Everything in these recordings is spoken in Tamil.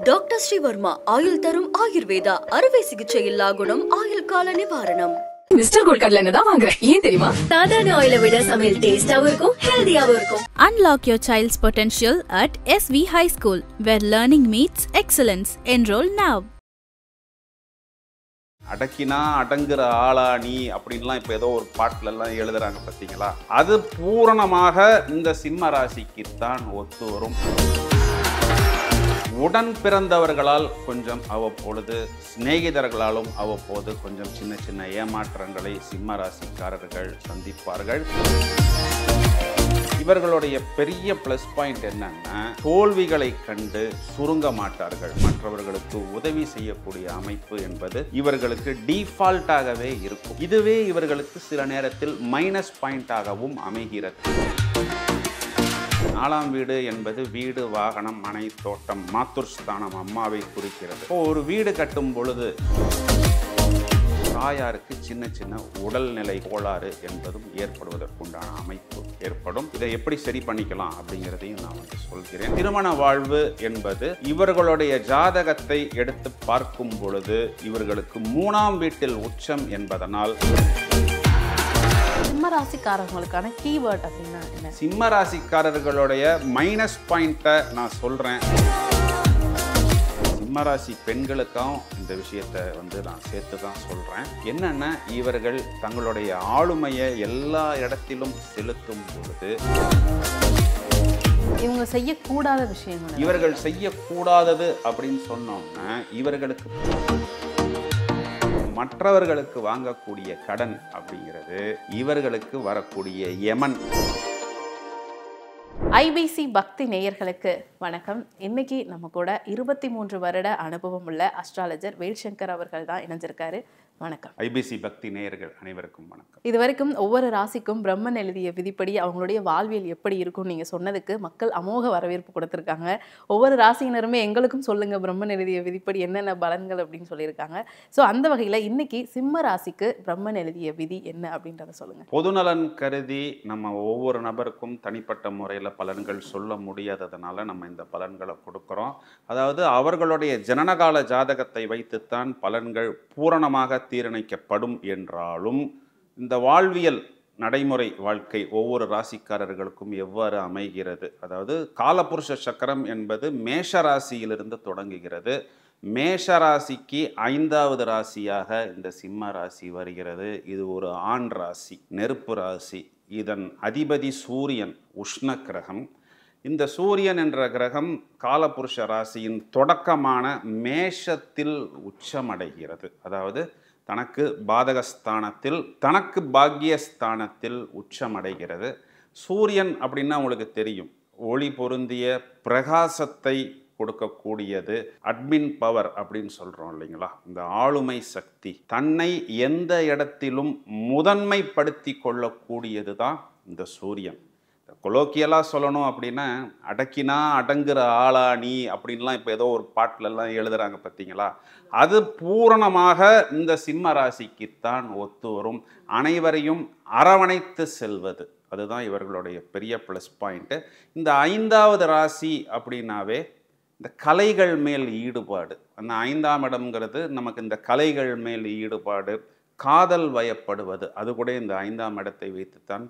டாக்டர் ஸ்ரீவர்மா ஆயுள் தரும் ஆயுர்வேதா அறுவை சிகிச்சை இல்லா குணம் ஆயுள் கால நிவாரணம். மிஸ்டர் கோல்ட் கடலை தான் வாங்குறேன். ஏன் தெரியுமா? சாதாரண ஆயிலை விட சமையல் டேஸ்டாவும் இருக்கும், ஹெல்தியாவும் இருக்கும். Unlock your child's potential at SV High School, where learning meets excellence. Enroll now. அடக்கினா அடங்குற ஆளா நீ அப்படின்லாம் இப்போ ஏதோ ஒரு பாட்டிலெல்லாம் எழுதுறாங்க பார்த்தீங்களா? அது பூரணமாக இந்த சிம்ம ராசிக்குத்தான் ஒத்து வரும். உடன் பிறந்தவர்களால் கொஞ்சம் அவ்வப்பொழுது, சிநேகிதர்களாலும் அவ்வப்போது கொஞ்சம் சின்ன சின்ன ஏமாற்றங்களை சிம்ம ராசிக்காரர்கள் சந்திப்பார்கள். இவர்களுடைய பெரிய ப்ளஸ் பாயிண்ட் என்னன்னா, தோல்விகளை கண்டு சுருங்க மாட்டார்கள். மற்றவர்களுக்கு உதவி செய்யக்கூடிய அமைப்பு என்பது இவர்களுக்கு டிஃபால்ட்டாகவே இருக்கும். இதுவே இவர்களுக்கு சில நேரத்தில் மைனஸ் பாயிண்டாகவும் அமைகிறது. 4ஆம் வீடு என்பது வீடு, வாகனம், மனை, தோட்டம், மாத்துர்ஸ்தானம், அம்மாவை குறிக்கிறது. ஒரு வீடு கட்டும் பொழுது தாயாருக்கு சின்ன சின்ன உடல்நிலை கோளாறு என்பதும் ஏற்படுவதற்குண்டான அமைப்பு ஏற்படும். இதை எப்படி சரி பண்ணிக்கலாம் அப்படிங்கிறதையும் நான் சொல்கிறேன். திருமண வாழ்வு என்பது இவர்களுடைய ஜாதகத்தை எடுத்து பார்க்கும் பொழுது இவர்களுக்கு 3ஆம் வீட்டில் உச்சம் என்பதனால் சிம்ம ராசிக்காரர்களுக்கான கீவேர்ட் அப்படின்னா என்ன? சிம்ம ராசிக்காரர்களுடைய மைனஸ் பாயிண்ட்டை நான் சொல்றேன். சிம்மராசி பெண்களுக்கும் இந்த விஷயத்தை நான் சேர்த்து தான் சொல்றேன். என்னன்னா, இவர்கள் தங்களுடைய ஆளுமையை எல்லா இடத்திலும் செலுத்தும் பொழுது இவங்க செய்யக்கூடாத விஷயங்கள், இவர்கள் செய்யக்கூடாதது அப்படின்னு சொன்னோம்னா, இவர்களுக்கு மற்றவர்களுக்கு வாங்கக்கூடிய கடன் அப்படிங்கிறது இவர்களுக்கு வரக்கூடிய யமன். ஐபிசி பக்தி நேயர்களுக்கு வணக்கம். இன்னைக்கு நம்ம கூட 23 வருட அனுபவம் உள்ள அஸ்ட்ராலஜர் வேல்சங்கர் அவர்கள் தான் இணைஞ்சிருக்காரு. வணக்கம். ஐபிசி பக்தி நேயர்கள் அனைவருக்கும் வணக்கம். இது வரைக்கும் ஒவ்வொரு ராசிக்கும் பிரம்மன் எழுதிய விதிப்படி அவங்களுடைய வாழ்வியல் எப்படி இருக்கும் நீங்க சொன்னதுக்கு மக்கள் அமோக வரவேற்பு கொடுத்துருக்காங்க. ஒவ்வொரு ராசியினருமே எங்களுக்கும் சொல்லுங்க பிரம்மன் எழுதிய விதிப்படி என்னென்ன பலன்கள் அப்படின்னு சொல்லியிருக்காங்க. ஸோ அந்த வகையில் இன்னைக்கு சிம்ம ராசிக்கு பிரம்மன் எழுதிய விதி என்ன அப்படின்றத சொல்லுங்க. பொதுநலன் கருதி நம்ம ஒவ்வொரு நபருக்கும் தனிப்பட்ட முறையில் பலன்கள் சொல்ல முடியாததுனால நம்ம இந்த பலன்களை கொடுக்குறோம். அதாவது அவர்களுடைய ஜனனகால ஜாதகத்தை வைத்துத்தான் பலன்கள் பூரணமாக தீர்ணிக்கப்படும் என்றாலும், இந்த வாழ்வியல் நடைமுறை வாழ்க்கை ஒவ்வொரு ராசிக்காரர்களுக்கும் எவ்வாறு அமைகிறது, அதாவது காலபுருஷ சக்கரம் என்பது மேஷ ராசியிலிருந்து தொடங்குகிறது. மேஷ ராசிக்கு 5வது ராசியாக இந்த சிம்ம ராசி வருகிறது. இது ஒரு ஆண் ராசி, நெருப்பு ராசி. இதன் அதிபதி சூரியன், உஷ்ண கிரகம். இந்த சூரியன் என்ற கிரகம் காலபுருஷ ராசியின் தொடக்கமான மேஷத்தில் உச்சமடைகிறது. அதாவது தனக்கு பாதகஸ்தானத்தில், தனக்கு பாக்கியஸ்தானத்தில் உச்சமடைகிறது. சூரியன் அப்படின்னா உங்களுக்கு தெரியும், ஒளி பொருந்திய பிரகாசத்தை கொடுக்கக்கூடியது, அட்மின் பவர் அப்படின்னு சொல்கிறோம் இல்லைங்களா? இந்த ஆளுமை சக்தி, தன்னை எந்த இடத்திலும் முதன்மைப்படுத்தி கொள்ளக்கூடியது தான் இந்த சூரியன். கொலோக்கியலாக சொல்லணும் அப்படின்னா, அடக்கினா அடங்குற ஆளா நீ அப்படின்லாம் இப்போ ஏதோ ஒரு பாட்டிலெல்லாம் எழுதுறாங்க பார்த்தீங்களா? அது பூரணமாக இந்த சிம்ம ராசிக்குத்தான் ஒத்து வரும். அனைவரையும் அரவணைத்து செல்வது, அதுதான் இவர்களுடைய பெரிய ப்ளஸ் பாயிண்ட்டு. இந்த 5வது ராசி அப்படின்னாவே இந்த கலைகள் மேல் ஈடுபாடு. அந்த 5ஆம் இடம்ங்கிறது நமக்கு இந்த கலைகள் மேல் ஈடுபாடு, காதல் வயப்படுவது, அது கூட இந்த 5ஆம் இடத்தை வைத்துத்தான்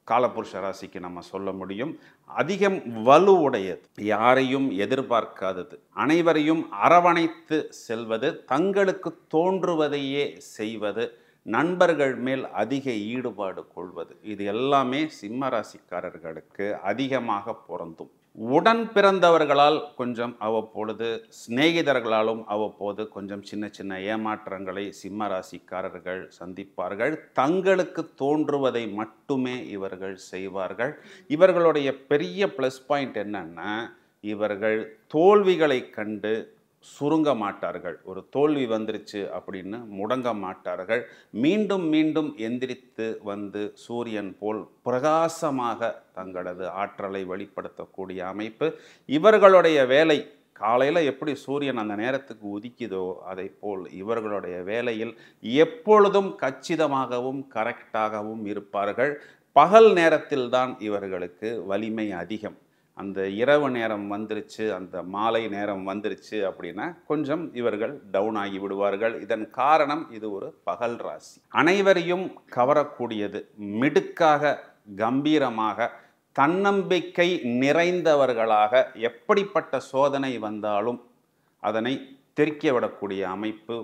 காலபுருஷ ராசிக்கு நம்ம சொல்ல முடியும். அதிகம் வலுவுடையது, யாரையும் எதிர்பார்க்காதது, அனைவரையும் அரவணைத்து செல்வது, தங்களுக்கு தோன்றுவதையே செய்வது, நண்பர்கள் மேல் அதிக ஈடுபாடு கொள்வது, இது எல்லாமே சிம்ம ராசிக்காரர்களுக்கு அதிகமாக பொருந்தும். உடன் பிறந்தவர்களால் கொஞ்சம் அவ்வப்பொழுது, சிநேகிதர்களாலும் அவ்வப்போது கொஞ்சம் சின்ன சின்ன ஏமாற்றங்களை சிம்ம ராசிக்காரர்கள் சந்திப்பார்கள். தங்களுக்கு தோன்றுவதை மட்டுமே இவர்கள் செய்வார்கள். இவர்களுடைய பெரிய ப்ளஸ் பாயிண்ட் என்னன்னா, இவர்கள் தோல்விகளை கண்டு சுருங்க மாட்டார்கள். ஒரு தோல்வி வந்துருச்சு அப்படின்னு முடங்க மாட்டார்கள். மீண்டும் மீண்டும் எந்திரித்து வந்து சூரியன் போல் பிரகாசமாக தங்களது ஆற்றலை வெளிப்படுத்தக்கூடிய அமைப்பு இவர்களுடைய வேலை. காலையில் எப்படி சூரியன் அந்த நேரத்துக்கு உதிக்குதோ அதை போல் இவர்களுடைய வேலையில் எப்பொழுதும் கச்சிதமாகவும் கரெக்டாகவும் இருப்பார்கள். பகல் நேரத்தில் தான் இவர்களுக்கு வலிமை அதிகம். அந்த இரவு நேரம் வந்துருச்சு, அந்த மாலை நேரம் வந்துருச்சு அப்படின்னா கொஞ்சம் இவர்கள் டவுன் ஆகி விடுவார்கள். இதன் காரணம் இது ஒரு பகல் ராசி. அனைவரையும் கவரக்கூடியது, மிடுக்காக, கம்பீரமாக, தன்னம்பிக்கை நிறைந்தவர்களாக, எப்படிப்பட்ட சோதனை வந்தாலும் அதனை தெறிக்க விடக்கூடிய அமைப்பு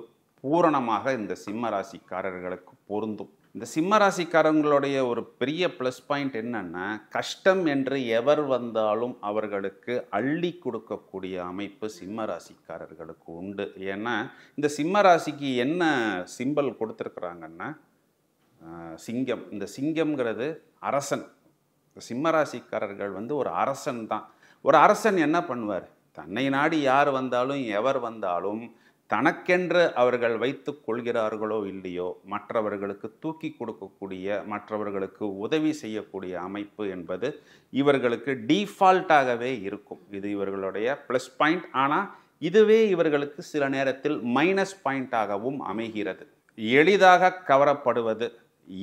பூரணமாக இந்த சிம்ம ராசிக்காரர்களுக்கு பொருந்தும். இந்த சிம்ம ராசிக்காரங்களுடைய ஒரு பெரிய ப்ளஸ் பாயிண்ட் என்னன்னா, கஷ்டம் என்று எவர் வந்தாலும் அவர்களுக்கு அள்ளி கொடுக்கக்கூடிய அமைப்பு சிம்ம ராசிக்காரர்களுக்கு உண்டு. ஏன்னா இந்த சிம்ம ராசிக்கு என்ன சிம்பல் கொடுத்துருக்குறாங்கன்னா சிங்கம். இந்த சிங்கம்ங்கிறது அரசன். சிம்ம ராசிக்காரர்கள் ஒரு அரசன் தான். ஒரு அரசன் என்ன பண்ணுவார்? தன்னை நாடி யார் வந்தாலும் எவர் வந்தாலும் தனக்கென்று அவர்கள் வைத்து கொள்கிறார்களோ இல்லையோ மற்றவர்களுக்கு தூக்கி கொடுக்கக்கூடிய, மற்றவர்களுக்கு உதவி செய்யக்கூடிய அமைப்பு என்பது இவர்களுக்கு டீஃபால்ட்டாகவே இருக்கும். இது இவர்களுடைய ப்ளஸ் பாயிண்ட். ஆனால் இதுவே இவர்களுக்கு சில நேரத்தில் மைனஸ் பாயிண்டாகவும் அமைகிறது. எளிதாக கவரப்படுவது,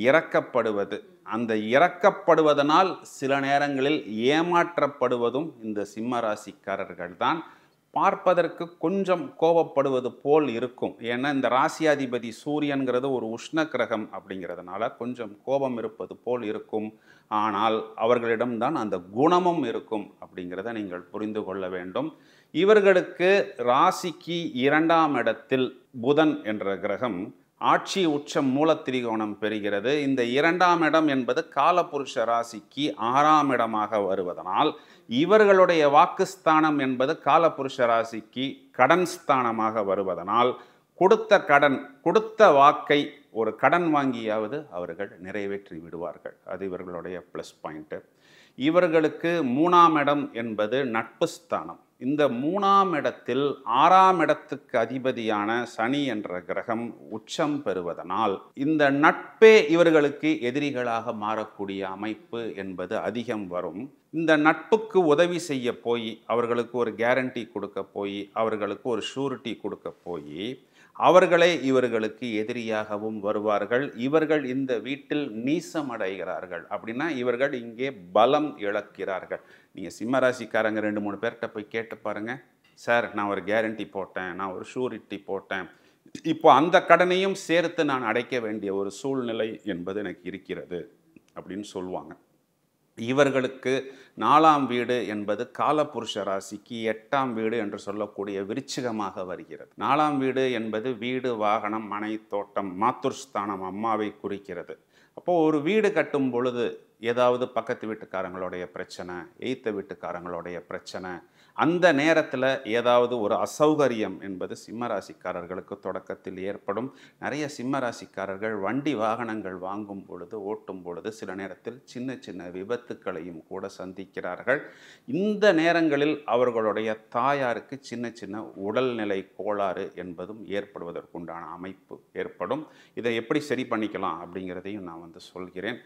இறக்கப்படுவது, அந்த இறக்கப்படுவதனால் சில நேரங்களில் ஏமாற்றப்படுவதும் இந்த சிம்ம ராசிக்காரர்கள் தான். பார்ப்பதற்கு கொஞ்சம் கோபப்படுவது போல் இருக்கும். ஏன்னா இந்த ராசியாதிபதி சூரியன்கிறது ஒரு உஷ்ண கிரகம் அப்படிங்கிறதுனால கொஞ்சம் கோபம் இருப்பது போல் இருக்கும். ஆனால் அவர்களிடம்தான் அந்த குணமும் இருக்கும் அப்படிங்கிறத நீங்கள் புரிந்து கொள்ள வேண்டும். இவர்களுக்கு ராசிக்கு 2ஆம் இடத்தில் புதன் என்ற கிரகம் ஆட்சி உச்சம் மூலத்திரிகோணம் பெறுகிறது. இந்த 2ஆம் இடம் என்பது காலபுருஷ ராசிக்கு 6ஆம் இடமாக வருவதனால் இவர்களுடைய வாக்குஸ்தானம் என்பது காலபுருஷ ராசிக்கு கடன் ஸ்தானமாக வருவதனால் கொடுத்த வாக்கை ஒரு கடன் வாங்கியாவது அவர்கள் நிறைவேற்றி விடுவார்கள். அது இவர்களுடைய ப்ளஸ் பாயிண்ட்டு. இவர்களுக்கு 3ஆம் இடம் என்பது நட்பு ஸ்தானம். இந்த 3ஆம் இடத்தில் 6ஆம் இடத்துக்கு அதிபதியான சனி என்ற கிரகம் உச்சம் பெறுவதனால் இந்த நட்பே இவர்களுக்கு எதிரிகளாக மாறக்கூடிய அமைப்பு என்பது அதிகம் வரும். இந்த நட்புக்கு உதவி செய்ய போய், அவர்களுக்கு ஒரு கேரண்டி கொடுக்க போய், அவர்களுக்கு ஒரு ஷூரிட்டி கொடுக்க போய் அவர்களே இவர்களுக்கு எதிரியாகவும் வருவார்கள். இவர்கள் இந்த வீட்டில் நீசமடைகிறார்கள். அப்படின்னா இவர்கள் இங்கே பலம் இழக்கிறார்கள். நீங்கள் சிம்மராசிக்காரங்க 2-3 பேர்கிட்ட போய் கேட்டு பாருங்கள். சார், நான் ஒரு கேரண்டி போட்டேன், நான் ஒரு ஷூரிட்டி போட்டேன், இப்போ அந்த கடனையும் சேர்த்து நான் அடைக்க வேண்டிய ஒரு சூழ்நிலை என்பது எனக்கு இருக்கிறது அப்படின்னு சொல்லுவாங்க. இவர்களுக்கு 4ஆம் வீடு என்பது காலபுருஷ ராசிக்கு 8ஆம் வீடு என்று சொல்லக்கூடிய விருச்சிகமாக வருகிறது. 4ஆம் வீடு என்பது வீடு, வாகனம், மனை, தோட்டம், மாத்துர்ஸ்தானம், அம்மாவை குறிக்கிறது. அப்போது ஒரு வீடு கட்டும் பொழுது ஏதாவது பக்கத்து வீட்டுக்காரங்களுடைய பிரச்சனை, எய்த்த வீட்டுக்காரங்களுடைய பிரச்சனை, அந்த நேரத்தில் ஏதாவது ஒரு அசௌகரியம் என்பது சிம்மராசிக்காரர்களுக்கு தொடக்கத்தில் ஏற்படும். நிறைய சிம்மராசிக்காரர்கள் வண்டி வாகனங்கள் வாங்கும் பொழுது, ஓட்டும் பொழுது சில நேரத்தில் சின்ன சின்ன விபத்துக்களையும் கூட சந்திக்கிறார்கள். இந்த நேரங்களில் அவர்களுடைய தாயாருக்கு சின்ன சின்ன உடல்நிலை கோளாறு என்பதும் ஏற்படுவதற்குண்டான அமைப்பு ஏற்படும். இதை எப்படி சரி பண்ணிக்கலாம் அப்படிங்கிறதையும் நான் சொல்கிறேன்.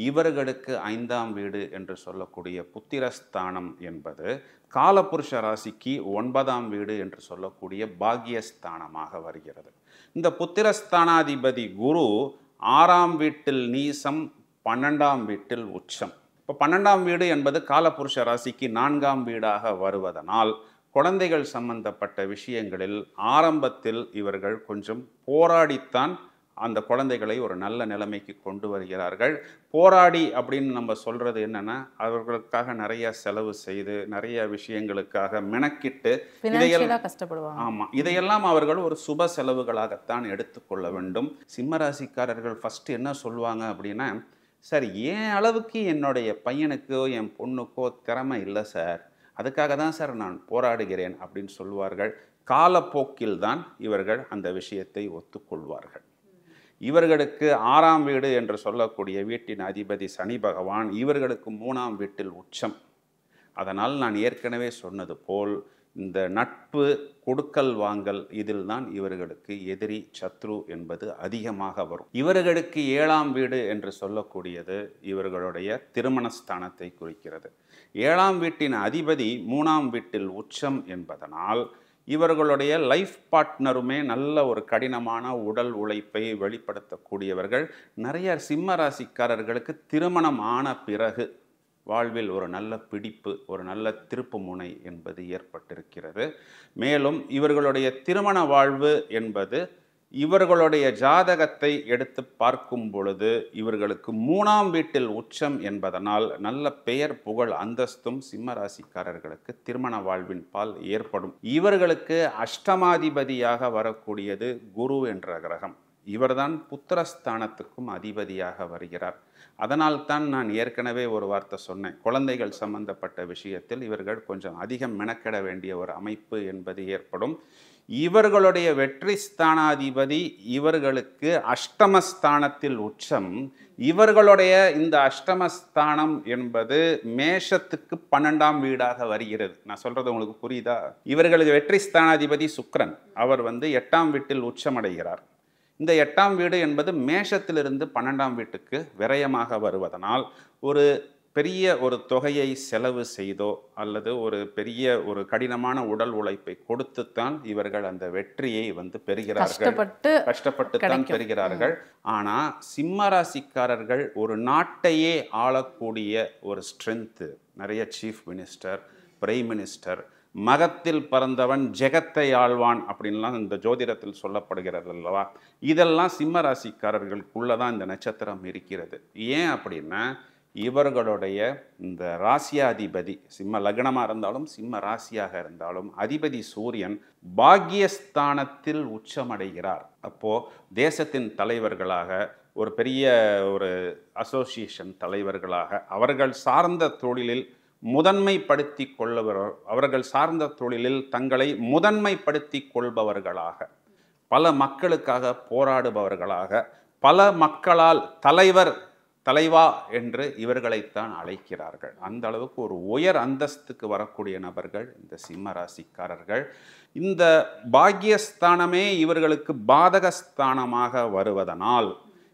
இவர்களுக்கு 5ஆம் வீடு என்று சொல்லக்கூடிய புத்திரஸ்தானம் என்பது காலபுருஷ ராசிக்கு 9ஆம் வீடு என்று சொல்லக்கூடிய பாக்யஸ்தானமாக வருகிறது. இந்த புத்திரஸ்தானாதிபதி குரு 6ஆம் வீட்டில் நீசம், 12ஆம் வீட்டில் உச்சம். இப்போ 12ஆம் வீடு என்பது காலபுருஷ ராசிக்கு 4ஆம் வீடாக வருவதனால் குழந்தைகள் சம்பந்தப்பட்ட விஷயங்களில் ஆரம்பத்தில் இவர்கள் கொஞ்சம் போராடித்தான் அந்த குழந்தைகளை ஒரு நல்ல நிலைமைக்கு கொண்டு வருகிறார்கள். போராடி அப்படின்னு நம்ம சொல்கிறது என்னென்னா, அவர்களுக்காக நிறைய செலவு செய்து, நிறைய விஷயங்களுக்காக மெனக்கிட்டு இதையெல்லாம் கஷ்டப்படுவாங்க. ஆமாம், இதையெல்லாம் அவர்கள் ஒரு சுப செலவுகளாகத்தான் எடுத்துக்கொள்ள வேண்டும். சிம்மராசிக்காரர்கள் ஃபஸ்ட்டு என்ன சொல்லுவாங்க அப்படின்னா, சார், என் அளவுக்கு என்னுடைய பையனுக்கோ என் பொண்ணுக்கோ திறமை இல்லை சார், அதுக்காக தான் சார் நான் போராடுகிறேன் அப்படின்னு சொல்லுவார்கள். காலப்போக்கில் தான் இவர்கள் அந்த விஷயத்தை ஒத்துக்கொள்வார்கள். இவர்களுக்கு 6ஆம் வீடு என்று சொல்லக்கூடிய வீட்டின் அதிபதி சனி பகவான் இவர்களுக்கு 3ஆம் வீட்டில் உச்சம். அதனால் நான் ஏற்கனவே சொன்னது போல் இந்த நட்பு, கொடுக்கல் வாங்கல், இதில் தான் இவர்களுக்கு எதிரி, சத்ரு என்பது அதிகமாக வரும். இவர்களுக்கு 7ஆம் வீடு என்று சொல்லக்கூடியது இவர்களுடைய திருமணஸ்தானத்தை குறிக்கிறது. 7ஆம் வீட்டின் அதிபதி 3ஆம் வீட்டில் உச்சம் என்பதனால் இவர்களுடைய லைஃப் பார்ட்னருமே நல்ல ஒரு கடினமான உடல் உழைப்பை வெளிப்படுத்தக்கூடியவர்கள். நிறைய சிம்ம ராசிக்காரர்களுக்கு திருமணம் ஆன பிறகு வாழ்வில் ஒரு நல்ல பிடிப்பு, ஒரு நல்ல திருப்பு முனை என்பது ஏற்பட்டிருக்கிறது. மேலும் இவர்களுடைய திருமண வாழ்வு என்பது இவர்களுடைய ஜாதகத்தை எடுத்து பார்க்கும் பொழுது இவர்களுக்கு 3ஆம் வீட்டில் உச்சம் என்பதனால் நல்ல பெயர் புகழ் அந்தஸ்தும் சிம்ம ராசிக்காரர்களுக்கு திருமண வாழ்வின் பால் ஏற்படும். இவர்களுக்கு அஷ்டமாதிபதியாக வரக்கூடியது குரு என்ற கிரகம். இவர்தான் புத்திரஸ்தானத்துக்கும் அதிபதியாக வருகிறார். அதனால்தான் நான் ஏற்கனவே ஒரு வார்த்தை சொன்னேன், குழந்தைகள் சம்பந்தப்பட்ட விஷயத்தில் இவர்கள் கொஞ்சம் அதிகம் மெனக்கெட வேண்டிய ஒரு அமைப்பு என்பது ஏற்படும். இவர்களுடைய வெற்றி ஸ்தானாதிபதி இவர்களுக்கு அஷ்டமஸ்தானத்தில் உச்சம். இவர்களுடைய இந்த அஷ்டமஸ்தானம் என்பது மேஷத்துக்கு 12ஆம் வீடாக வருகிறது. நான் சொல்றது உங்களுக்கு புரியுதா? இவர்களுக்கு வெற்றி ஸ்தானாதிபதி சுக்கிரன், அவர் 8ஆம் வீட்டில் உச்சமடைகிறார். இந்த 8ஆம் வீடு என்பது மேஷத்திலிருந்து 12ஆம் வீட்டுக்கு விரயமாக வருவதனால் ஒரு பெரிய ஒரு தொகையை செலவு செய்தோ அல்லது ஒரு பெரிய ஒரு கடினமான உடல் உழைப்பை கொடுத்துத்தான் இவர்கள் அந்த வெற்றியை பெறுகிறார்கள். கஷ்டப்பட்டு தான் பெறுகிறார்கள். ஆனா சிம்ம ராசிக்காரர்கள் ஒரு நாட்டையே ஆளக்கூடிய ஒரு ஸ்ட்ரென்த், நிறைய சீஃப் மினிஸ்டர், பிரைம் மினிஸ்டர், மகத்தில் பிறந்தவன் ஜெகத்தை ஆழ்வான் அப்படின்லாம் இந்த ஜோதிடத்தில் சொல்லப்படுகிறது அல்லவா? இதெல்லாம் சிம்ம ராசிக்காரர்களுக்குள்ளதான் இந்த நட்சத்திரம் இருக்கிறது. ஏன் அப்படின்னா இவர்களுடைய இந்த ராசியாதிபதி, சிம்ம லக்னமாக இருந்தாலும் சிம்ம ராசியாக இருந்தாலும் அதிபதி சூரியன் பாக்யஸ்தானத்தில் உச்சமடைகிறார். அப்போ தேசத்தின் தலைவர்களாக, ஒரு பெரிய ஒரு அசோசியேஷன் தலைவர்களாக, அவர்கள் சார்ந்த தொழிலில் முதன்மைப்படுத்தி அவர்கள் சார்ந்த தொழிலில் தங்களை முதன்மைப்படுத்தி கொள்பவர்களாக, பல மக்களுக்காக போராடுபவர்களாக, பல மக்களால் தலைவா என்று இவர்களைத்தான் அழைக்கிறார்கள். அந்த அளவுக்கு ஒரு உயர் அந்தஸ்துக்கு வரக்கூடிய நபர்கள் இந்த சிம்ம ராசிக்காரர்கள். இந்த பாக்யஸ்தானமே இவர்களுக்கு பாதகஸ்தானமாக வருவதனால்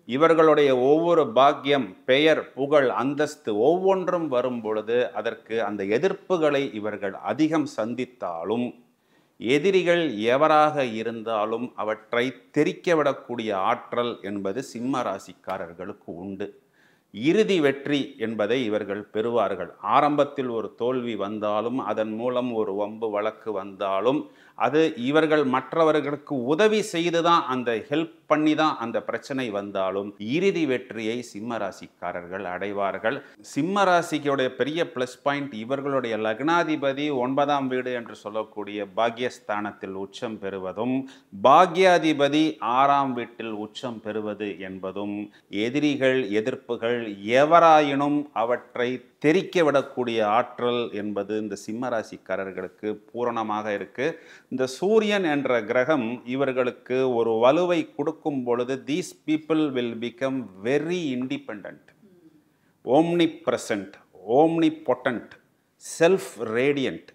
இவர்களுடைய ஒவ்வொரு பாக்கியம், பெயர், புகழ், அந்தஸ்து ஒவ்வொன்றும் வரும் பொழுது அதற்கு அந்த எதிர்ப்புகளை இவர்கள் அதிகம் சந்தித்தாலும், எதிரிகள் எவராக இருந்தாலும் அவற்றை தெறிக்க விடக்கூடிய ஆற்றல் என்பது சிம்ம ராசிக்காரர்களுக்கு உண்டு. இறுதி வெற்றி என்பதை இவர்கள் பெறுவார்கள். ஆரம்பத்தில் ஒரு தோல்வி வந்தாலும், அதன் மூலம் ஒரு வம்பு வழக்கு வந்தாலும், அது இவர்கள் மற்றவர்களுக்கு உதவி செய்துதான், அந்த ஹெல்ப் பண்ணி தான் அந்த பிரச்சனை வந்தாலும் இறுதி வெற்றியை சிம்ம ராசிக்காரர்கள் அடைவார்கள். சிம்ம ராசிக்குடைய பெரிய பிளஸ் பாயிண்ட், இவர்களுடைய லக்னாதிபதி 9ஆம் வீடு என்று சொல்லக்கூடிய பாக்யஸ்தானத்தில் உச்சம் பெறுவதும், பாக்யாதிபதி 6ஆம் வீட்டில் உச்சம் பெறுவது என்பதும், எதிரிகள், எதிர்ப்புகள் எவராயினும் அவற்றை தெரிக்க விடக்கூடிய ஆற்றல் என்பது இந்த சிம்ம ராசிக்காரர்களுக்கு பூரணமாக இருக்கு. இந்த சூரியன் என்ற கிரகம் இவர்களுக்கு ஒரு வலுவை கொடுக்கும் பொழுது these people will become very independent, omnipresent, omnipotent, self-radiant.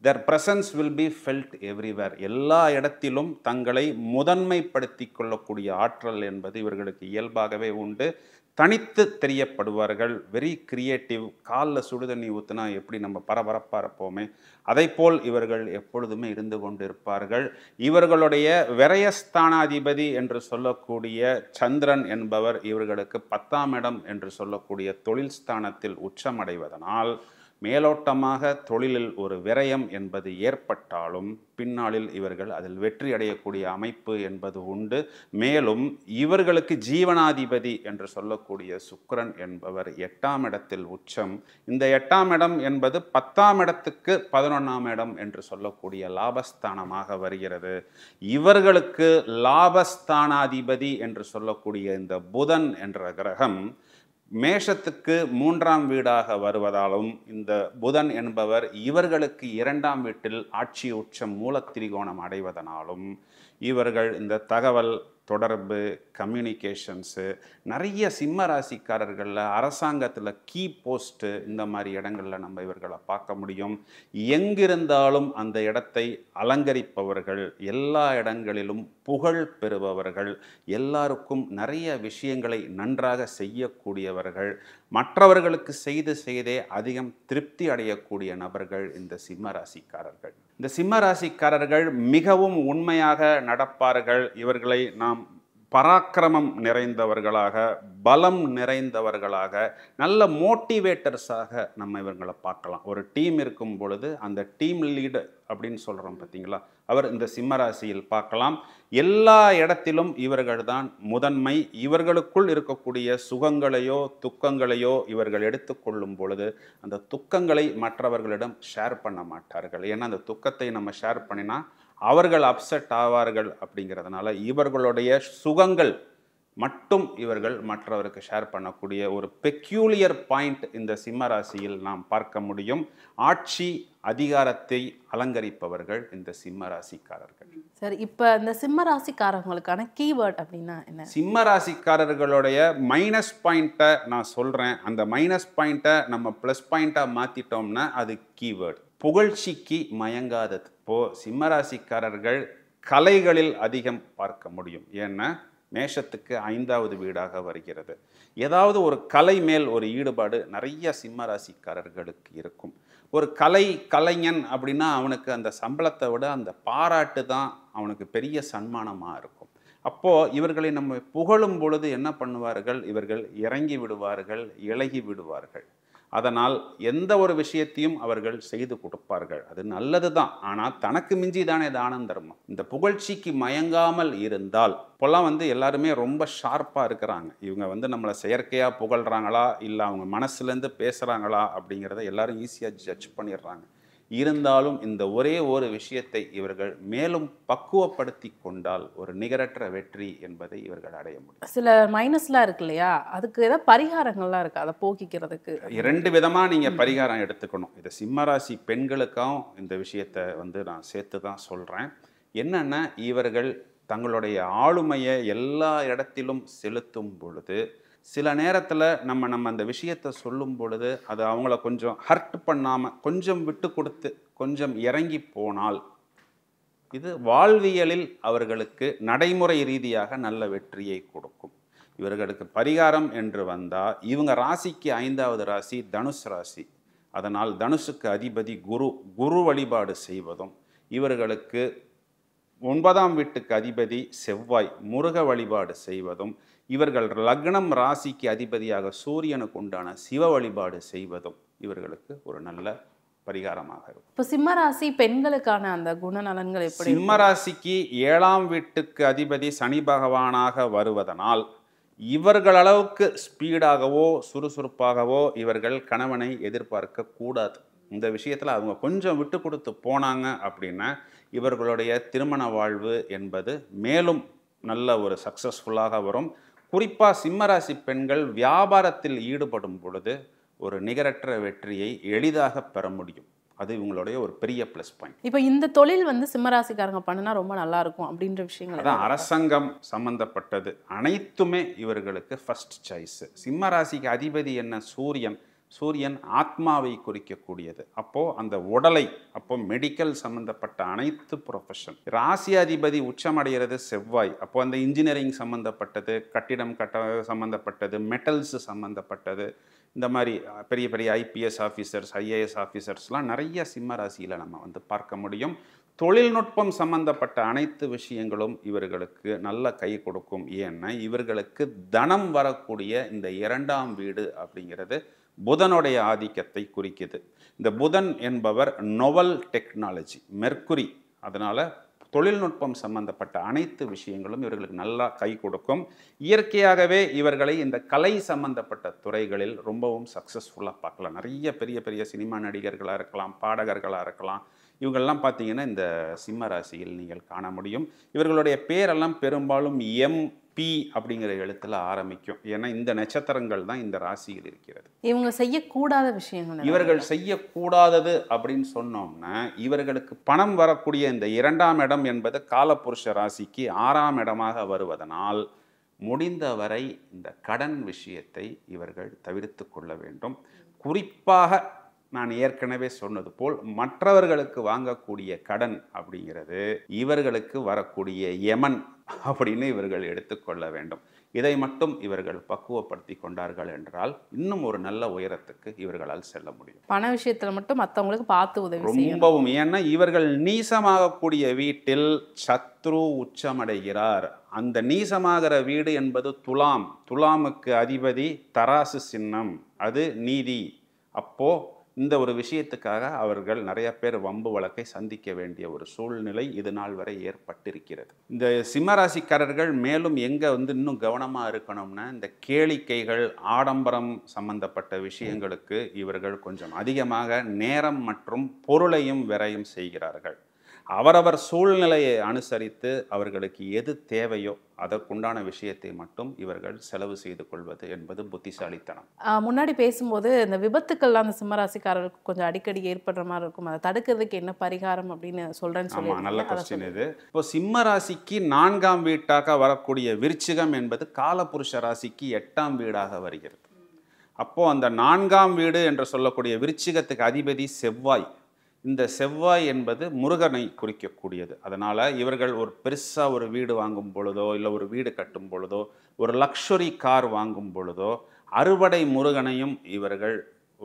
Their presence will be felt everywhere. எல்லா இடத்திலும் தங்களை முதன்மைப்படுத்தி கொள்ளக்கூடிய ஆற்றல் என்பது இவர்களுக்கு இயல்பாகவே உண்டு. தனித்து தெரியப்படுவார்கள். Very creative. காலில் சுடுதண்ணி ஊற்றினா எப்படி நம்ம பரபரப்பாக இருப்போமே, அதை போல் இவர்கள் எப்பொழுதுமே இருந்து கொண்டிருப்பார்கள். இவர்களுடைய விரயஸ்தானாதிபதி என்று சொல்லக்கூடிய சந்திரன் என்பவர் இவர்களுக்கு 10ஆம் இடம் என்று சொல்லக்கூடிய தொழில் ஸ்தானத்தில் உச்சமடைவதனால் மேலோட்டமாக தொழிலில் ஒரு விரயம் என்பது ஏற்பட்டாலும் பின்னாளில் இவர்கள் அதில் வெற்றி அடையக்கூடிய அமைப்பு என்பது உண்டு. மேலும் இவர்களுக்கு ஜீவனாதிபதி என்று சொல்லக்கூடிய சுக்கிரன் என்பவர் 8ஆம் இடத்தில் உச்சம். இந்த 8ஆம் இடம் என்பது 10ஆம் இடத்துக்கு 11ஆம் இடம் என்று சொல்லக்கூடிய லாபஸ்தானமாக வருகிறது. இவர்களுக்கு லாபஸ்தானாதிபதி என்று சொல்லக்கூடிய இந்த புதன் என்ற கிரகம் மேஷத்துக்கு 3ஆம் வீடாக வருவதாலும், இந்த புதன் என்பவர் இவர்களுக்கு 2ஆம் வீட்டில் ஆட்சி உச்சம் மூலத்திரிகோணம் அடைவதனாலும் இவர்கள் இந்த தகவல் தொடர்பு, கம்யூனிகேஷன்ஸு, நிறைய சிம்ம ராசிக்காரர்களில் அரசாங்கத்தில் கீ போஸ்ட்டு, இந்த மாதிரி இடங்களில் நம்ம இவர்களை பார்க்க முடியும். எங்கிருந்தாலும் அந்த இடத்தை அலங்கரிப்பவர்கள், எல்லா இடங்களிலும் புகழ் பெறுபவர்கள், எல்லாருக்கும் நிறைய விஷயங்களை நன்றாக செய்யக்கூடியவர்கள், மற்றவர்களுக்கு செய்தே அதிகம் திருப்தி அடையக்கூடிய நபர்கள் இந்த சிம்ம ராசிக்காரர்கள். இந்த சிம்ம ராசிக்காரர்கள் மிகவும் உண்மையாக நடப்பார்கள். இவர்களை நாம் பராக்கிரமம் நிறைந்தவர்களாக, பலம் நிறைந்தவர்களாக, நல்ல மோட்டிவேட்டர்ஸாக நம்ம இவங்களை பார்க்கலாம். ஒரு டீம் இருக்கும் பொழுது அந்த டீம் லீடர் அப்படின்னு சொல்கிறோம் பார்த்தீங்களா, அவர் இந்த சிம்மராசியில் பார்க்கலாம். எல்லா இடத்திலும் இவர்கள் தான் முதன்மை. இவர்களுக்குள் இருக்கக்கூடிய சுகங்களையோ துக்கங்களையோ இவர்கள் எடுத்துக்கொள்ளும் பொழுது அந்த துக்கங்களை மற்றவர்களிடம் ஷேர் பண்ண மாட்டார்கள். ஏன்னா அந்த துக்கத்தை நம்ம ஷேர் பண்ணினா அவர்கள் அப்செட் ஆவார்கள். அப்படிங்கிறதுனால இவர்களுடைய சுகங்கள் மட்டும் இவர்கள் மற்றவருக்கு ஷேர் பண்ணக்கூடிய ஒரு பெக்யூலியர் பாயிண்ட் இந்த சிம்ம ராசியில் நாம் பார்க்க முடியும். ஆட்சி அதிகாரத்தை அலங்கரிப்பவர்கள் இந்த சிம்ம ராசிக்காரர்கள். சார், இப்போ இந்த சிம்ம ராசிக்காரங்களுக்கான கீவேர்ட் அப்படின்னா என்ன? சிம்ம ராசிக்காரர்களுடைய மைனஸ் பாயிண்ட்டை நான் சொல்கிறேன். அந்த மைனஸ் பாயிண்ட்டை நம்ம ப்ளஸ் பாயிண்ட்டாக மாற்றிட்டோம்னா அது கீவேர்டு. புகழ்ச்சிக்கு மயங்காதது. இப்போது சிம்மராசிக்காரர்கள் கலைகளில் அதிகம் பார்க்க முடியும். ஏன்னா மேஷத்துக்கு 5வது வீடாக வருகிறது. ஏதாவது ஒரு கலை மேல் ஒரு ஈடுபாடு நிறைய சிம்மராசிக்காரர்களுக்கு இருக்கும். ஒரு கலைஞன் அப்படின்னா அவனுக்கு அந்த சம்பளத்தை விட அந்த பாராட்டு தான் அவனுக்கு பெரிய சன்மானமாக இருக்கும். அப்போது இவர்களை நம்ம புகழும் பொழுது என்ன பண்ணுவார்கள், இவர்கள் இறங்கி விடுவார்கள், இலகி விடுவார்கள். அதனால் எந்த ஒரு விஷயத்தையும் அவர்கள் செய்து கொடுப்பார்கள். அது நல்லது தான். ஆனால் தனக்கு மிஞ்சி தானே தானம் தர்மம். இந்த புகழ்ச்சிக்கு மயங்காமல் இருந்தால், இப்போல்லாம் எல்லாருமே ரொம்ப ஷார்ப்பாக இருக்கிறாங்க. இவங்க நம்மளை செயற்கையாக புகழ்கிறாங்களா இல்லை அவங்க மனசுலேருந்து பேசுகிறாங்களா அப்படிங்கிறத எல்லாரும் ஈஸியாக ஜட்ஜ் பண்ணிடுறாங்க. இருந்தாலும் இந்த ஒரே ஒரு விஷயத்தை இவர்கள் மேலும் பக்குவப்படுத்தி கொண்டால் ஒரு நிகரற்ற வெற்றி என்பதை இவர்கள் அடைய முடியும். சில மைனஸ்லாம் இருக்கு இல்லையா, அதுக்கு ஏதாவது பரிகாரங்கள்லாம் இருக்கு அதை போக்கிக்கிறதுக்கு? 2 விதமாக நீங்கள் பரிகாரம் எடுத்துக்கணும். இது சிம்மராசி பெண்களுக்கும் இந்த விஷயத்தை நான் சேர்த்து தான் சொல்கிறேன். என்னென்னா, இவர்கள் தங்களுடைய ஆளுமையை எல்லா இடத்திலும் செலுத்தும் பொழுது சில நேரத்தில் நம்ம அந்த விஷயத்தை சொல்லும் பொழுது அது அவங்கள கொஞ்சம் ஹர்ட் பண்ணாமல் கொஞ்சம் விட்டு கொடுத்து கொஞ்சம் இறங்கி போனால் இது வாழ்வியலில் அவர்களுக்கு நடைமுறை ரீதியாக நல்ல வெற்றியை கொடுக்கும். இவர்களுக்கு பரிகாரம் என்று வந்தால், இவங்க ராசிக்கு 5வது ராசி தனுஷ் ராசி. அதனால் தனுஷுக்கு அதிபதி குரு வழிபாடு செய்வதும், இவர்களுக்கு 9ஆம் வீட்டுக்கு அதிபதி செவ்வாய் முருக வழிபாடு செய்வதும், இவர்கள் லக்னம் ராசிக்கு அதிபதியாக சூரியனுக்கு உண்டான சிவ வழிபாடு செய்வதும் இவர்களுக்கு ஒரு நல்ல பரிகாரமாக இருக்கும். இப்போ சிம்மராசி பெண்களுக்கான அந்த குணநலன்கள் எப்படி? சிம்மராசிக்கு 7ஆம் வீட்டுக்கு அதிபதி சனி பகவானாக வருவதனால் இவர்களளவுக்கு ஸ்பீடாகவோ சுறுசுறுப்பாகவோ இவர்கள் கணவனை எதிர்பார்க்க கூடாது. இந்த விஷயத்தில் அவங்க கொஞ்சம் விட்டு கொடுத்து போனாங்க அப்படின்னா இவர்களுடைய திருமண வாழ்வு என்பது மேலும் நல்ல ஒரு சக்ஸஸ்ஃபுல்லாக வரும். குறிப்பாக சிம்மராசி பெண்கள் வியாபாரத்தில் ஈடுபடும் பொழுது ஒரு நிகரற்ற வெற்றியை எளிதாக பெற முடியும். அது இவங்களுடைய ஒரு பெரிய ப்ளஸ் பாயிண்ட். இப்போ இந்த தொழில் சிம்மராசிக்காரங்க பண்ணினா ரொம்ப நல்லா இருக்கும் அப்படின்ற விஷயங்கள் அதான் அரசாங்கம் சம்பந்தப்பட்டது அனைத்துமே இவர்களுக்கு ஃபர்ஸ்ட் சாய்ஸ். சிம்மராசிக்கு அதிபதி என்ன? சூரியன் ஆத்மாவை குறிக்கக்கூடியது. அப்போது அந்த உடலை, மெடிக்கல் சம்மந்தப்பட்ட அனைத்து ப்ரொஃபஷன். ராசி அதிபதி உச்சமடைகிறது செவ்வாய். அப்போது அந்த இன்ஜினியரிங் சம்மந்தப்பட்டது, கட்டிடம் சம்மந்தப்பட்டது, மெட்டல்ஸ் சம்மந்தப்பட்டது, இந்த மாதிரி பெரிய பெரிய ஐபிஎஸ் ஆஃபீஸர்ஸ், ஐஏஎஸ் ஆஃபீஸர்ஸ்லாம் நிறைய சிம்ம ராசியில் நம்ம பார்க்க முடியும். தொழில்நுட்பம் சம்பந்தப்பட்ட அனைத்து விஷயங்களும் இவர்களுக்கு நல்ல கை கொடுக்கும். ஏன்னா இவர்களுக்கு தனம் வரக்கூடிய இந்த 2ஆம் வீடு அப்படிங்கிறது புதனுடைய ஆதிக்கத்தை குறிக்குது. இந்த புதன் என்பவர் நோவல் டெக்னாலஜி, மெர்க்குரி. அதனால் தொழில்நுட்பம் சம்பந்தப்பட்ட அனைத்து விஷயங்களும் இவர்களுக்கு நல்லா கை கொடுக்கும். இயற்கையாகவே இவர்களை இந்த கலை சம்பந்தப்பட்ட துறைகளில் ரொம்பவும் சக்ஸஸ்ஃபுல்லாக பார்க்கலாம். நிறைய பெரிய பெரிய சினிமா நடிகர்களாக இருக்கலாம், பாடகர்களாக இருக்கலாம். இவங்கெல்லாம் பார்த்தீங்கன்னா இந்த சிம்ம ராசியில் நீங்கள் காண முடியும். இவர்களுடைய பேரெல்லாம் பெரும்பாலும் MP அப்படிங்கிற எழுத்துல ஆரம்பிக்கும். ஏன்னா இந்த நட்சத்திரங்கள் தான் இந்த ராசியில் இருக்கிறது. இவங்க செய்யக்கூடாத விஷயங்கள், இவர்கள் செய்யக்கூடாதது அப்படின்னு சொன்னோம்னா, இவர்களுக்கு பணம் வரக்கூடிய இந்த 2ஆம் இடம் என்பது காலபுருஷ ராசிக்கு 6ஆம் இடமாக வருவதனால் முடிந்தவரை இந்த கடன் விஷயத்தை இவர்கள் தவிர்த்து கொள்ள வேண்டும். குறிப்பாக நான் ஏற்கனவே சொன்னது போல் மற்றவர்களுக்கு வாங்கக்கூடிய கடன் அப்படிங்கிறது இவர்களுக்கு வரக்கூடிய யமன் அப்படின்னு இவர்கள் எடுத்துக்கொள்ள வேண்டும். இதை மட்டும் இவர்கள் பக்குவப்படுத்தி கொண்டார்கள் என்றால் இன்னும் ஒரு நல்ல உயரத்துக்கு இவர்களால் செல்ல முடியும். பண விஷயத்துல மட்டும் மற்றவங்களுக்கு பார்த்து உதவி ரொம்பவும். ஏன்னா இவர்கள் நீசமாகக்கூடிய வீட்டில் சத்ரு உச்சமடைகிறார். அந்த நீசமாகிற வீடு என்பது துலாம். துலாமுக்கு அதிபதி தராசு சின்னம், அது நீதி. அப்போ இந்த ஒரு விஷயத்துக்காக அவர்கள் நிறைய பேர் வம்பு வழக்கை சந்திக்க வேண்டிய ஒரு சூழ்நிலை இது நாள் வரை ஏற்பட்டிருக்கிறது. இந்த சிம்மராசிக்காரர்கள் மேலும் எங்கே இன்னும் கவனமாக இருக்கணும்னா, இந்த கேளிக்கைகள் ஆடம்பரம் சம்பந்தப்பட்ட விஷயங்களுக்கு இவர்கள் கொஞ்சம் அதிகமாக நேரம் மற்றும் பொருளையும் விரயம் செய்கிறார்கள். அவரவர் சூழ்நிலையை அனுசரித்து அவர்களுக்கு எது தேவையோ அதற்குண்டான விஷயத்தை மட்டும் இவர்கள் செலவு செய்து கொள்வது என்பது புத்திசாலித்தனம். முன்னாடி பேசும்போது இந்த விபத்துக்கள்லாம் அந்த சிம்மராசிக்காரர்களுக்கு கொஞ்சம் அடிக்கடி ஏற்படுற மாதிரி இருக்கும். அதை தடுக்கிறதுக்கு என்ன பரிகாரம் அப்படின்னு சொல்றேன்னு சொல்லி. நல்ல கொஸ்டின் இது. இப்போ சிம்மராசிக்கு 4ஆம் வீட்டாக வரக்கூடிய விருச்சிகம் என்பது காலபுருஷ ராசிக்கு 8ஆம் வீடாக வருகிறது. அப்போ அந்த 4ஆம் வீடு என்று சொல்லக்கூடிய விருச்சிகத்துக்கு அதிபதி செவ்வாய். இந்த செவ்வாய் என்பது முருகனை குறிக்கக்கூடியது. அதனால் இவர்கள் ஒரு பெருசாக ஒரு வீடு வாங்கும் பொழுதோ இல்லை ஒரு வீடு கட்டும் பொழுதோ ஒரு லக்ஸுரி கார் வாங்கும் பொழுதோ அறுபடை முருகனையும் இவர்கள்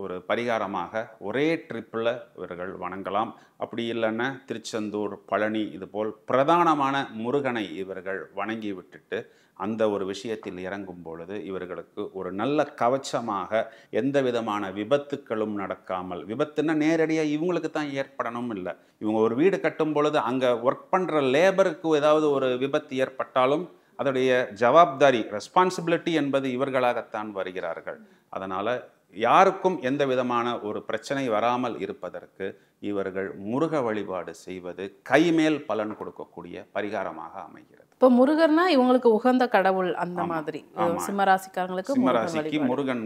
ஒரு பரிகாரமாக ஒரே ட்ரிப்பில் இவர்கள் வணங்கலாம். அப்படி இல்லைன்னா திருச்செந்தூர், பழனி இதுபோல் பிரதானமான முருகனை இவர்கள் வணங்கி விட்டுட்டு அந்த ஒரு விஷயத்தில் இறங்கும் பொழுது இவர்களுக்கு ஒரு நல்ல கவச்சமாக எந்த விதமான விபத்துக்களும் நடக்காமல், விபத்துன்னா நேரடியாக இவங்களுக்கு தான் ஏற்படணும் இல்லை, இவங்க ஒரு வீடு கட்டும் பொழுது அங்கே ஒர்க் பண்ணுற லேபருக்கு ஏதாவது ஒரு விபத்து ஏற்பட்டாலும் அதோடைய ஜவாப்தாரி, ரெஸ்பான்சிபிலிட்டி என்பது இவர்களாகத்தான் வருகிறார்கள். அதனால் யாருக்கும் எந்த விதமான ஒரு பிரச்சனை வராமல் இருப்பதற்கு இவர்கள் முருக வழிபாடு செய்வது கைமேல் பலன் கொடுக்கக்கூடிய பரிகாரமாக அமைகிறது. இப்போ முருகன்னா இவங்களுக்கு உகந்த கடவுள் அந்த மாதிரி. சிம்மராசிக்காரங்களுக்கு சிம்மராசிக்கு முருகன்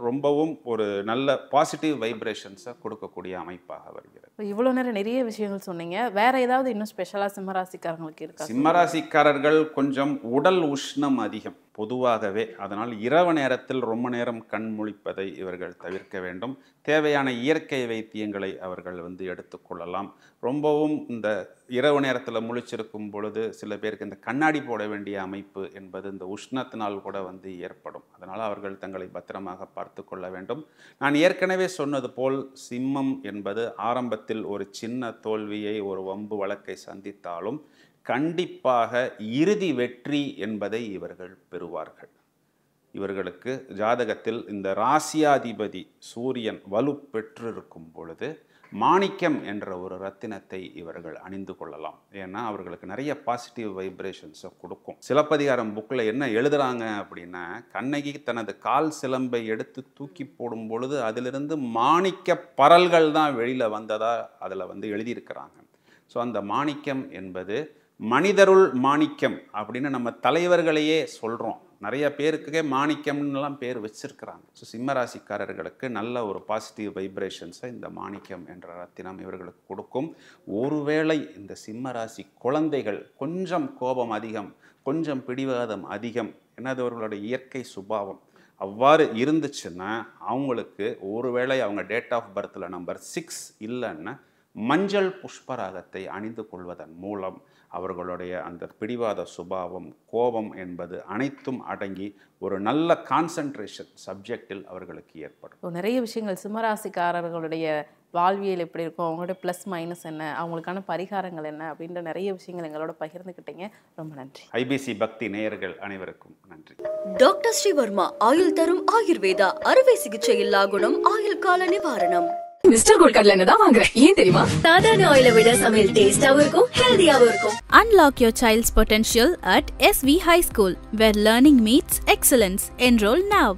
ரொம்பவும் ஒரு நல்ல பாசிட்டிவ் வைப்ரேஷன்ஸை கொடுக்கக்கூடிய அமைப்பாக வருகிறது. இவ்வளோ நேரம் நிறைய விஷயங்கள் சொன்னீங்க. வேற ஏதாவது இன்னும் ஸ்பெஷலாக சிம்மராசிக்காரங்களுக்கு இருக்கா? சிம்மராசிக்காரர்கள் கொஞ்சம் உடல் உஷ்ணம் அதிகம் பொதுவாகவே. அதனால் இரவு நேரத்தில் ரொம்ப நேரம் கண் முழிப்பதை இவர்கள் தவிர்க்க வேண்டும். தேவையான இயற்கை வைத்தியங்களை அவர்கள் எடுத்துக்கொள்ளலாம். ரொம்பவும் இந்த இரவு நேரத்தில் முழிச்சிருக்கும் பொழுது சில பேருக்கு இந்த கண்ணாடி போட வேண்டிய அமைப்பு என்பது இந்த உஷ்ணத்தினால் கூட ஏற்படும். அதனால் அவர்கள் தங்களை பத்திரமாக பார்த்து கொள்ள வேண்டும். நான் ஏற்கனவே சொன்னது போல் சிம்மம் என்பது ஆரம்பத்தில் ஒரு சின்ன தோல்வியை, ஒரு வம்பு வழக்கை சந்தித்தாலும் கண்டிப்பாக இறுதி வெற்றி என்பதை இவர்கள் பெறுவார்கள். இவர்களுக்கு ஜாதகத்தில் இந்த ராசியாதிபதி சூரியன் வலு பெற்றிருக்கும் பொழுது மாணிக்கம் என்ற ஒரு ரத்தினத்தை இவர்கள் அணிந்து கொள்ளலாம். ஏன்னா அவர்களுக்கு நிறைய பாசிட்டிவ் வைப்ரேஷன்ஸை கொடுக்கும். சிலப்பதிகாரம் புக்கில் என்ன எழுதுறாங்க அப்படின்னா, கண்ணகி தனது கால் சிலம்பை எடுத்து தூக்கி போடும் பொழுது அதிலிருந்து மாணிக்க பரல்கள் தான் வெளியில் வந்ததா அதில் எழுதியிருக்கிறாங்க. ஸோ அந்த மாணிக்கம் என்பது மனிதருள் மாணிக்கம் அப்படின்னு நம்ம தலைவர்களையே சொல்கிறோம். நிறைய பேருக்கே மாணிக்கம்லாம் பேர் வச்சிருக்கிறாங்க. ஸோ சிம்மராசிக்காரர்களுக்கு நல்ல ஒரு பாசிட்டிவ் வைப்ரேஷன்ஸை இந்த மாணிக்கம் என்ற ரத்தினம் இவர்களுக்கு கொடுக்கும். ஒருவேளை இந்த சிம்மராசி குழந்தைகள் கொஞ்சம் கோபம் அதிகம், கொஞ்சம் பிடிவாதம் அதிகம், என்னது அவர்களுடைய இயற்கை சுபாவம் அவ்வாறு இருந்துச்சுன்னா அவங்களுக்கு ஒருவேளை அவங்க டேட் ஆஃப் பர்த்தில் நம்பர் 6 இல்லைன்னா மஞ்சள் புஷ்பராகத்தை அணிந்து கொள்வதன் மூலம் அவர்களுடைய அந்த பிடிவாத சுபாவம், கோபம் என்பது அனைத்தும் அடங்கி ஒரு நல்ல கான்சன்ட்ரேஷன் சப்ஜெக்டில் அவர்களுக்கு ஏற்படும். நிறைய விஷயங்கள் சிம்மராசிக்காரர்களுடைய வாழ்வியல் எப்படி இருக்கும், அவங்களோட ப்ளஸ் மைனஸ் என்ன, அவங்களுக்கான பரிகாரங்கள் என்ன அப்படின்ற நிறைய விஷயங்கள் எங்களோட பகிர்ந்துக்கிட்டீங்க. ரொம்ப நன்றி. ஐபிசி பக்தி நேயர்கள் அனைவருக்கும் நன்றி. டாக்டர் ஸ்ரீவர்மா ஆயுள் தரும் ஆயுர்வேதா அறுவை சிகிச்சை இல்லா குணம், ஆயுள் கால நிவாரணம். மிஸ்டர் கோல்ட் கடலை எண்ணெய் தான் வாங்குறேன். ஏன் தெரியுமா? சாதாரண ஆயிலை விட சமையல் டேஸ்டாவும் இருக்கும், ஹெல்தியாவும் இருக்கும். Unlock your child's potential at SV High School, where learning meets excellence. Enroll now.